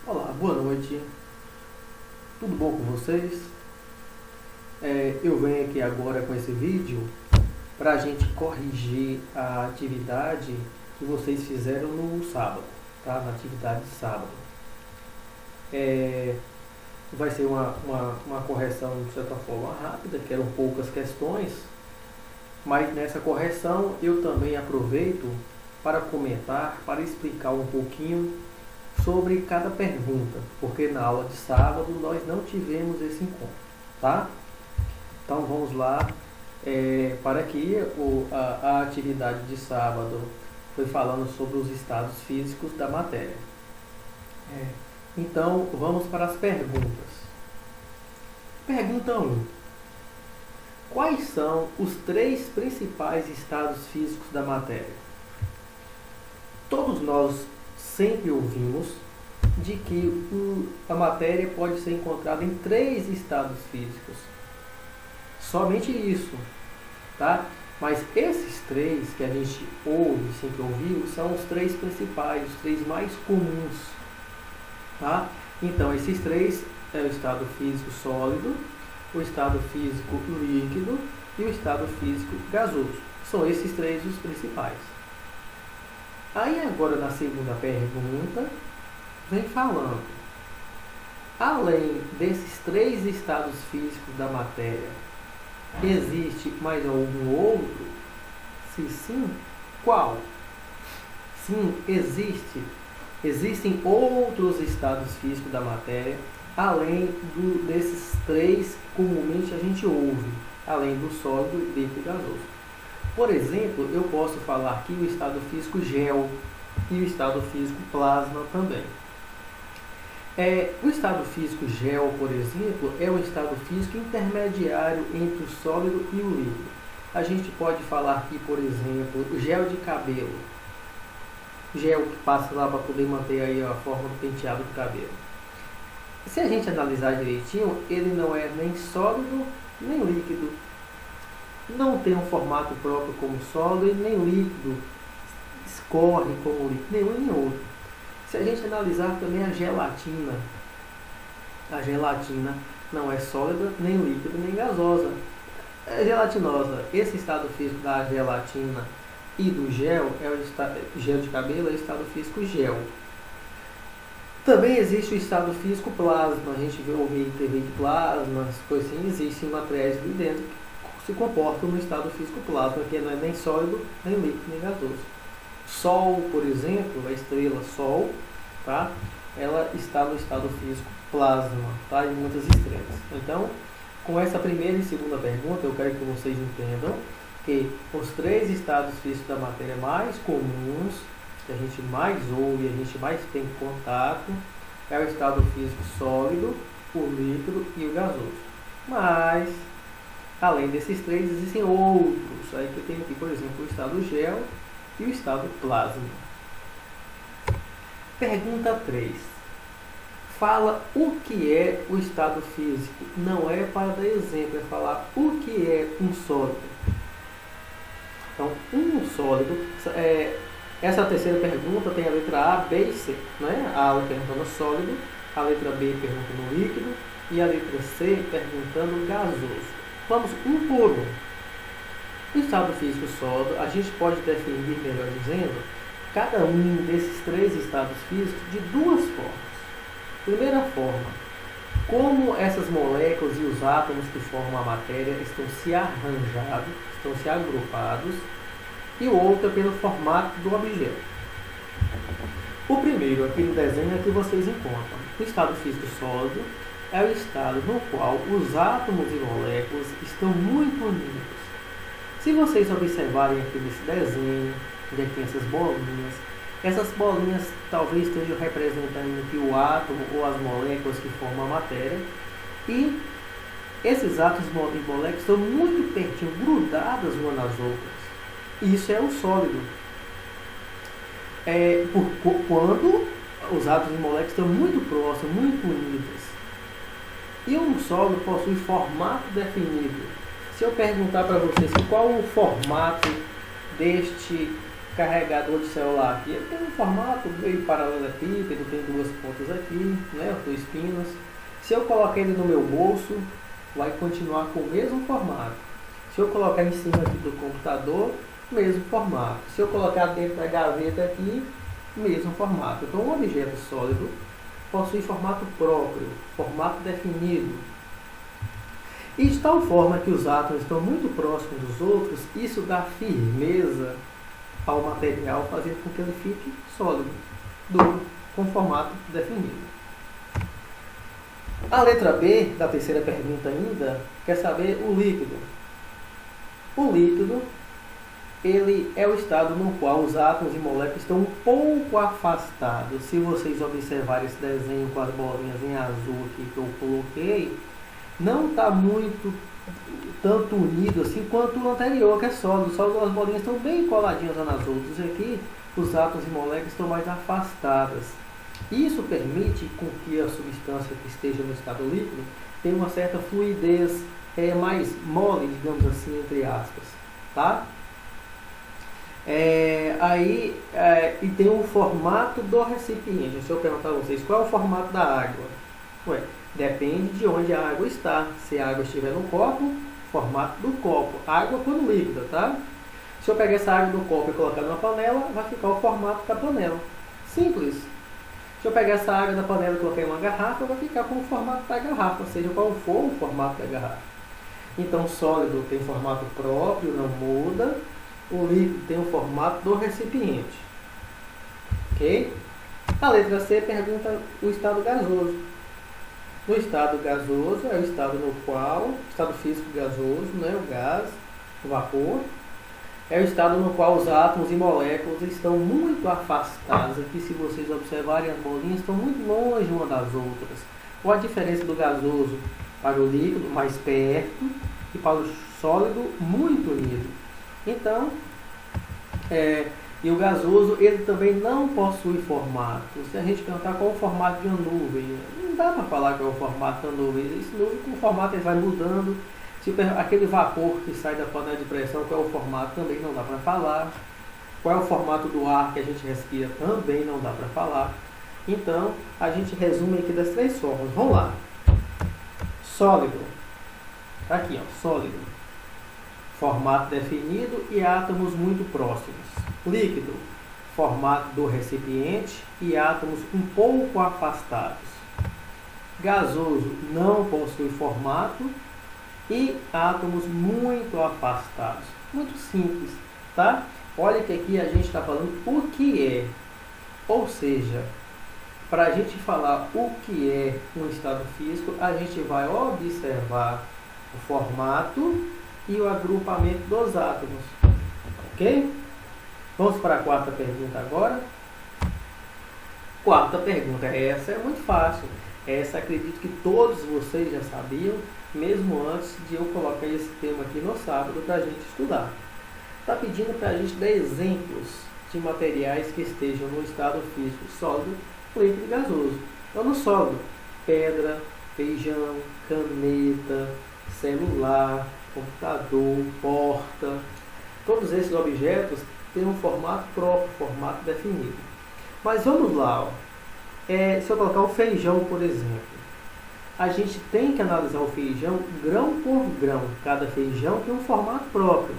Olá, boa noite. Tudo bom com vocês? Eu venho aqui agora com esse vídeo para a gente corrigir a atividade que vocês fizeram no sábado, tá? Na atividade de sábado. Vai ser uma correção de certa forma rápida, que eram poucas questões, mas nessa correção eu também aproveito para comentar, para explicar um pouquinho sobre cada pergunta, porque na aula de sábado nós não tivemos esse encontro, tá? Então vamos lá, para aqui a atividade de sábado foi falando sobre os estados físicos da matéria. Então vamos para as perguntas. Pergunta 1. Quais são os 3 principais estados físicos da matéria? Todos nós sempre ouvimos de que a matéria pode ser encontrada em 3 estados físicos. Somente isso, tá? Mas esses 3 que a gente ouve, sempre ouviu, são os 3 principais, os 3 mais comuns, tá? Então, esses 3 é o estado físico sólido, o estado físico líquido e o estado físico gasoso. São esses 3 os principais. Aí agora na segunda pergunta, vem falando, além desses 3 estados físicos da matéria, existe mais algum outro? Se sim, qual? Sim, existem outros estados físicos da matéria, além desses 3 que comumente a gente ouve, além do sólido, líquido e gasoso. Por exemplo, eu posso falar aqui o estado físico gel e o estado físico plasma também. O estado físico gel, por exemplo, é o estado físico intermediário entre o sólido e o líquido. A gente pode falar aqui, por exemplo, o gel de cabelo. Gel que passa lá para poder manter aí a forma do penteado do cabelo. Se a gente analisar direitinho, ele não é nem sólido nem líquido. Não tem um formato próprio como sólido e nem líquido, escorre como líquido, nenhum nem outro. Se a gente analisar também a gelatina não é sólida, nem líquida, nem gasosa. É gelatinosa. Esse estado físico da gelatina e do gel, gel de cabelo, é o estado físico gel. Também existe o estado físico plasma. A gente ouve TV de plasma, coisas assim, existem materiais ali dentro que se comportam no estado físico plasma, que não é nem sólido, nem líquido, nem gasoso. Sol, por exemplo, a estrela Sol, tá? Ela está no estado físico plasma, tá? Em muitas estrelas. Então, com essa primeira e segunda pergunta, eu quero que vocês entendam que os 3 estados físicos da matéria mais comuns, que a gente mais ouve, a gente mais tem contato, é o estado físico sólido, o líquido e o gasoso. Mas, além desses 3, existem outros. Aí que eu tenho aqui, por exemplo, o estado gel e o estado plasma. Pergunta 3. Fala o que é o estado físico. Não é para dar exemplo, é falar o que é um sólido. Então, um sólido, essa terceira pergunta tem a letra A, B e C. Né? A perguntando sólido, a letra B perguntando líquido e a letra C perguntando gasoso. Vamos um por um. O estado físico sólido, a gente pode definir, melhor dizendo, cada um desses 3 estados físicos de 2 formas. Primeira forma, como essas moléculas e os átomos que formam a matéria estão se arranjados, estão se agrupados, e o outro é pelo formato do objeto. O primeiro, aqui no desenho, é que vocês encontram. O estado físico sólido é o estado no qual os átomos e moléculas estão muito unidos. Se vocês observarem aqui nesse desenho, onde tem essas bolinhas talvez estejam representando aqui o átomo ou as moléculas que formam a matéria. E esses átomos e moléculas estão muito pertinho, grudadas umas nas outras. Isso é o sólido. Quando os átomos e moléculas estão muito próximos, muito unidos. E um sólido possui formato definido. Se eu perguntar para vocês qual o formato deste carregador de celular aqui, ele tem um formato meio paralelepípedo, tem duas pontas aqui, né, dois pinos. Se eu colocar ele no meu bolso, vai continuar com o mesmo formato. Se eu colocar em cima aqui do computador, mesmo formato. Se eu colocar dentro da gaveta aqui, mesmo formato. Então, um objeto sólido possui formato próprio, formato definido. E de tal forma que os átomos estão muito próximos dos outros, isso dá firmeza ao material, fazendo com que ele fique sólido, duro, com formato definido. A letra B da terceira pergunta ainda quer saber o líquido. O líquido, ele é o estado no qual os átomos e moléculas estão um pouco afastados. Se vocês observarem esse desenho com as bolinhas em azul aqui que eu coloquei, não está muito tanto unido assim quanto o anterior, que é sólido. Só as bolinhas estão bem coladinhas umas nas outras. Aqui, os átomos e moléculas estão mais afastadas. Isso permite com que a substância que esteja no estado líquido tenha uma certa fluidez, mais mole, digamos assim, entre aspas, tá? E tem o formato do recipiente. Se eu perguntar a vocês qual é o formato da água, depende de onde a água está. Se a água estiver no copo, formato do copo. Água quando líquida, tá? Se eu pegar essa água do copo e colocar numa panela, vai ficar o formato da panela. Simples. Se eu pegar essa água da panela e colocar em uma garrafa, vai ficar com o formato da garrafa, seja qual for o formato da garrafa. Então, o sólido tem formato próprio, não muda. O líquido tem o formato do recipiente. Ok? A letra C pergunta o estado gasoso. O estado gasoso é o estado no qual, estado físico gasoso, né, o gás, o vapor, é o estado no qual os átomos e moléculas estão muito afastados. Aqui, se vocês observarem, as bolinhas estão muito longe uma das outras. Qual a diferença do gasoso para o líquido? Mais perto, e para o sólido, muito unido. Então, e o gasoso, ele também não possui formato. Se a gente perguntar qual é o formato de uma nuvem, não dá para falar qual é o formato da nuvem. Esse nuvem, com o formato, ele vai mudando. Aquele vapor que sai da panela de pressão, qual é o formato, também não dá para falar. Qual é o formato do ar que a gente respira, também não dá para falar. Então, a gente resume aqui das três formas. Vamos lá. Sólido. Tá aqui, ó, sólido. Formato definido e átomos muito próximos. Líquido. Formato do recipiente e átomos um pouco afastados. Gasoso não possui formato e átomos muito afastados. Muito simples, tá? Olha que aqui a gente está falando o que é. Ou seja, para a gente falar o que é um estado físico, a gente vai observar o formato e o agrupamento dos átomos. Ok? Vamos para a quarta pergunta agora. Quarta pergunta. Essa é muito fácil. Essa acredito que todos vocês já sabiam, mesmo antes de eu colocar esse tema aqui no sábado para a gente estudar. Está pedindo para a gente dar exemplos de materiais que estejam no estado físico sólido, líquido e gasoso. Então, no sólido, pedra, feijão, caneta, celular, computador, porta. Todos esses objetos têm um formato próprio, formato definido. Mas vamos lá, ó. Se eu colocar o feijão, por exemplo, a gente tem que analisar o feijão grão por grão. Cada feijão tem um formato próprio.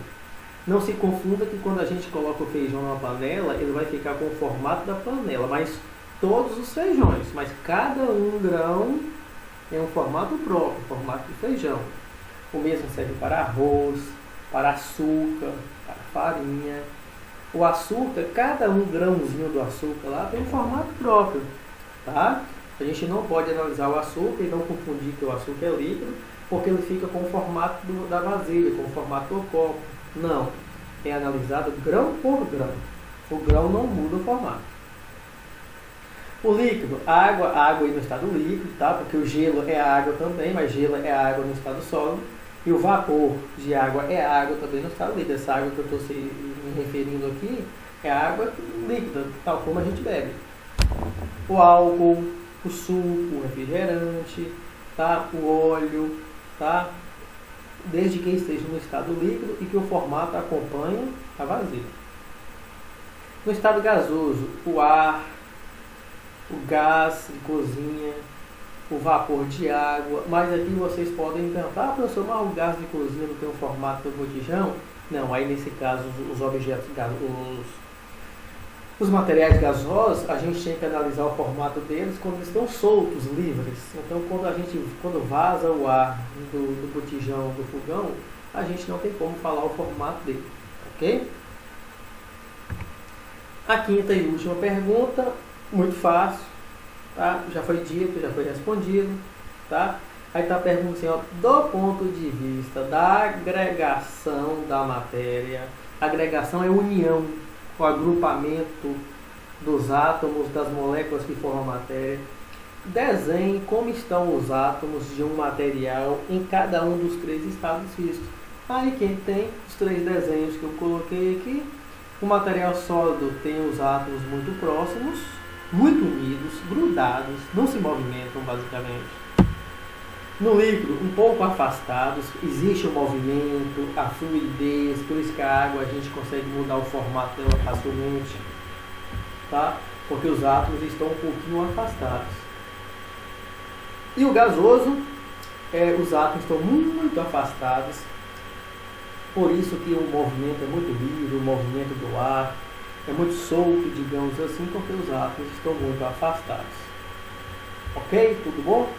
Não se confunda que quando a gente coloca o feijão numa panela, ele vai ficar com o formato da panela, mas todos os feijões, mas cada um grão é um formato próprio, formato de feijão. O mesmo serve para arroz, para açúcar, para farinha. O açúcar, cada um grãozinho do açúcar lá tem um formato próprio, tá? A gente não pode analisar o açúcar e não confundir que o açúcar é líquido, porque ele fica com o formato da vasilha, com o formato do copo. Não, é analisado grão por grão. O grão não muda o formato. O líquido, a água aí no estado líquido, tá? Porque o gelo é água também, mas gelo é água no estado sólido. E o vapor de água é água também no estado líquido. Essa água que eu estou me referindo aqui é água líquida, tal como a gente bebe. O álcool, o suco, o refrigerante, tá? O óleo, tá? Desde que esteja no estado líquido e que o formato acompanhe a vasilha. No estado gasoso, o ar, o gás de cozinha, o vapor de água, mas aqui vocês podem tentar, professor, mas o gás de cozinha não tem o formato do botijão? Não, aí nesse caso os objetos, os materiais gasosos, a gente tem que analisar o formato deles quando eles estão soltos, livres. Então quando vaza o ar do botijão do fogão, a gente não tem como falar o formato dele, ok? A quinta e última pergunta, muito fácil, tá? Já foi dito, já foi respondido, tá? Aí está a pergunta assim, ó, do ponto de vista da agregação da matéria, agregação é união, o agrupamento dos átomos, das moléculas que formam a matéria. Desenhe como estão os átomos de um material em cada um dos 3 estados físicos. Aí quem tem os 3 desenhos que eu coloquei aqui, o material sólido tem os átomos muito próximos, muito unidos, grudados, não se movimentam basicamente. No líquido, um pouco afastados, existe o movimento, a fluidez, por isso que a água a gente consegue mudar o formato dela facilmente, tá? Porque os átomos estão um pouquinho afastados. E o gasoso, os átomos estão muito afastados, por isso que o movimento é muito livre, o movimento do ar é muito solto, digamos assim, porque os átomos estão muito afastados. Ok? Tudo bom?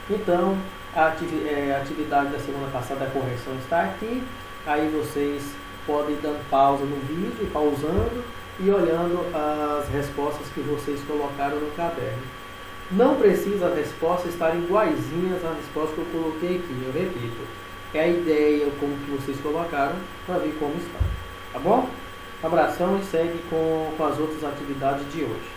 Então, a atividade da semana passada, a correção está aqui. Aí vocês podem ir dando pausa no vídeo, pausando e olhando as respostas que vocês colocaram no caderno. Não precisa as respostas estarem iguaizinhas às respostas que eu coloquei aqui, eu repito. É a ideia, como que vocês colocaram, para ver como está. Tá bom? Abração e segue com as outras atividades de hoje.